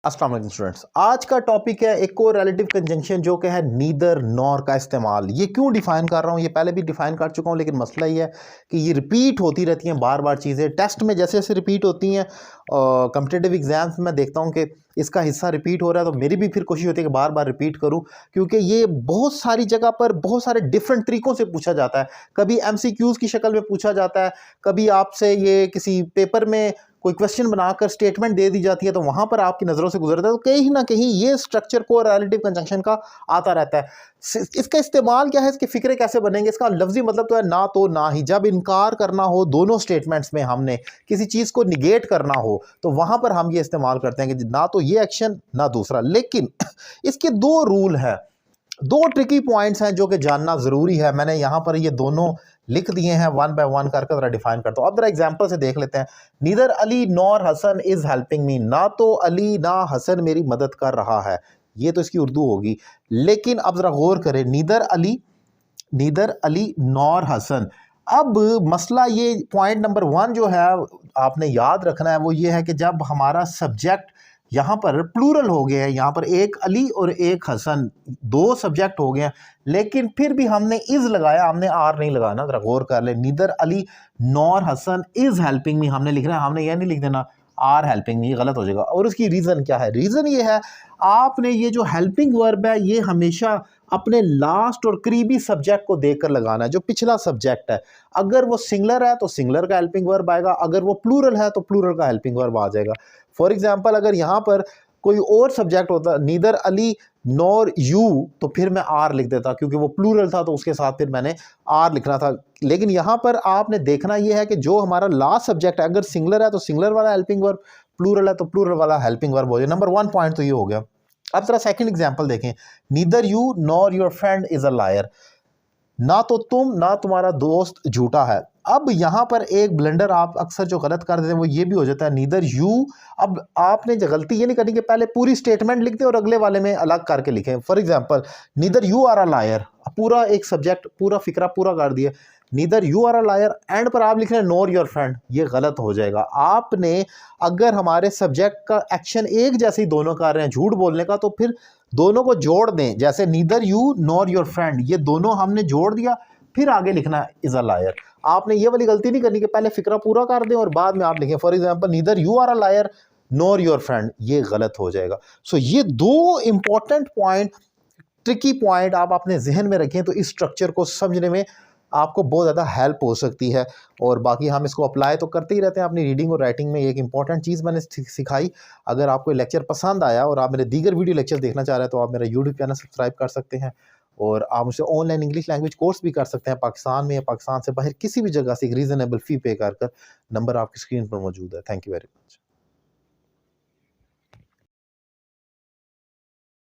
अस्सलाम वालेकुम स्टूडेंट्स, आज का टॉपिक है एक को रिलेटिव कंजंक्शन जो कि है नीदर नॉर का इस्तेमाल। ये क्यों डिफाइन कर रहा हूँ, ये पहले भी डिफाइन कर चुका हूँ, लेकिन मसला ये है कि ये रिपीट होती रहती हैं बार बार चीज़ें टेस्ट में जैसे जैसे रिपीट होती हैं। कम्पिटिटिव एग्जाम्स में मैं देखता हूँ कि इसका हिस्सा रिपीट हो रहा है, तो मेरी भी फिर कोशिश होती है कि बार बार रिपीट करूँ, क्योंकि ये बहुत सारी जगह पर बहुत सारे डिफरेंट तरीक़ों से पूछा जाता है। कभी MCQs की शक्ल में पूछा जाता है, कभी आपसे ये किसी पेपर में कोई क्वेश्चन बनाकर स्टेटमेंट दे दी जाती है, तो वहाँ पर आपकी नज़रों से गुजरता है। तो कहीं ना कहीं ये स्ट्रक्चर को रिलेटिव कंजंक्शन का आता रहता है। इसका इस्तेमाल क्या है, इसके फिक्रे कैसे बनेंगे, इसका लफ्जी मतलब तो है ना तो ना ही। जब इनकार करना हो दोनों स्टेटमेंट्स में, हमने किसी चीज़ को निगेट करना हो, तो वहाँ पर हम ये इस्तेमाल करते हैं कि ना तो ये एक्शन ना दूसरा। लेकिन इसके दो रूल हैं, दो ट्रिकी पॉइंट्स हैं जो कि जानना ज़रूरी है। मैंने यहाँ पर ये दोनों लिख दिए हैं, वन बाय वन करके ज़रा डिफाइन करता हूँ। अब ज़रा एग्जांपल से देख लेते हैं। Neither Ali nor Hasan is helping me, ना तो अली ना हसन मेरी मदद कर रहा है, ये तो इसकी उर्दू होगी। लेकिन अब ज़रा गौर करें, नीदर अली नॉर हसन। अब मसला ये पॉइंट नंबर वन जो है आपने याद रखना है, वो ये है कि जब हमारा सब्जेक्ट यहाँ पर प्लूरल हो गया है, यहाँ पर एक अली और एक हसन, दो सब्जेक्ट हो गए हैं, लेकिन फिर भी हमने इज़ लगाया, हमने आर नहीं लगाना। जरा गौर कर ले, neither Ali nor Hasan is helping me हमने लिखना है, हमने यह नहीं लिख देना आर हेल्पिंग मी, ये गलत हो जाएगा। और उसकी रीज़न क्या है? रीज़न ये है, आपने ये जो हेल्पिंग वर्ब है ये हमेशा अपने लास्ट और करीबी सब्जेक्ट को देखकर लगाना है, जो पिछला सब्जेक्ट है। अगर वो सिंगलर है तो सिंगलर का हेल्पिंग वर्ब आएगा, अगर वो प्लूरल है तो प्लूरल का हेल्पिंग वर्ब आ जाएगा। फॉर एग्जाम्पल, अगर यहाँ पर कोई और सब्जेक्ट होता, नीदर अली नॉर यू, तो फिर मैं आर लिख देता, क्योंकि वो प्लूरल था तो उसके साथ फिर मैंने आर लिखना था। लेकिन यहाँ पर आपने देखना यह है कि जो हमारा लास्ट सब्जेक्ट है, अगर सिंगलर है तो सिंगलर वाला हेल्पिंग वर्ब, प्लूरल है तो प्लूरल वाला हेल्पिंग वर्ब हो जाए। नंबर वन पॉइंट तो ये हो गया। अब जरा सेकंड एग्जांपल देखें, neither you nor your friend is a liar, ना तो तुम ना तुम्हारा दोस्त झूठा है। अब यहाँ पर एक ब्लेंडर आप अक्सर जो गलत कर देते हैं वो ये भी हो जाता है, नीदर यू। अब आपने जो गलती ये नहीं करनी कि पहले पूरी स्टेटमेंट लिख दें और अगले वाले में अलग करके लिखें। For example, neither you are a liar, पूरा एक सब्जेक्ट पूरा फिक्रा पूरा कर दिया, neither you are a liar, end पर आप लिख रहे हैं नॉर योर फ्रेंड, ये गलत हो जाएगा। आपने अगर हमारे सब्जेक्ट का एक्शन एक जैसे ही दोनों कर रहे हैं झूठ बोलने का, तो फिर दोनों को जोड़ दें, जैसे neither you nor your friend, ये दोनों हमने जोड़ दिया, फिर आगे लिखना इज अ लायर। आपने ये वाली गलती नहीं करनी कि पहले फिक्रा पूरा कर दें और बाद में आप लिखें। For example, neither you are a liar nor your friend, ये गलत हो जाएगा। सो ये दो इंपॉर्टेंट पॉइंट, ट्रिकी पॉइंट आप अपने जहन में रखें, तो इस स्ट्रक्चर को समझने में आपको बहुत ज़्यादा हेल्प हो सकती है। और बाकी हम इसको अप्लाई तो करते ही रहते हैं अपनी रीडिंग और राइटिंग में। एक इंपॉर्टेंट चीज़ मैंने सिखाई। अगर आपको लेक्चर पसंद आया और आप मेरे दीगर वीडियो लेक्चर देखना चाह रहे हैं, तो आप मेरा यूट्यूब चैनल सब्सक्राइब कर सकते हैं, और आप मुझसे ऑनलाइन इंग्लिश लैंग्वेज कोर्स भी कर सकते हैं, पाकिस्तान में या पाकिस्तान से बाहर किसी भी जगह से एक रीज़नेबल फ़ी पे कर। नंबर आपकी स्क्रीन पर मौजूद है। Thank you very much.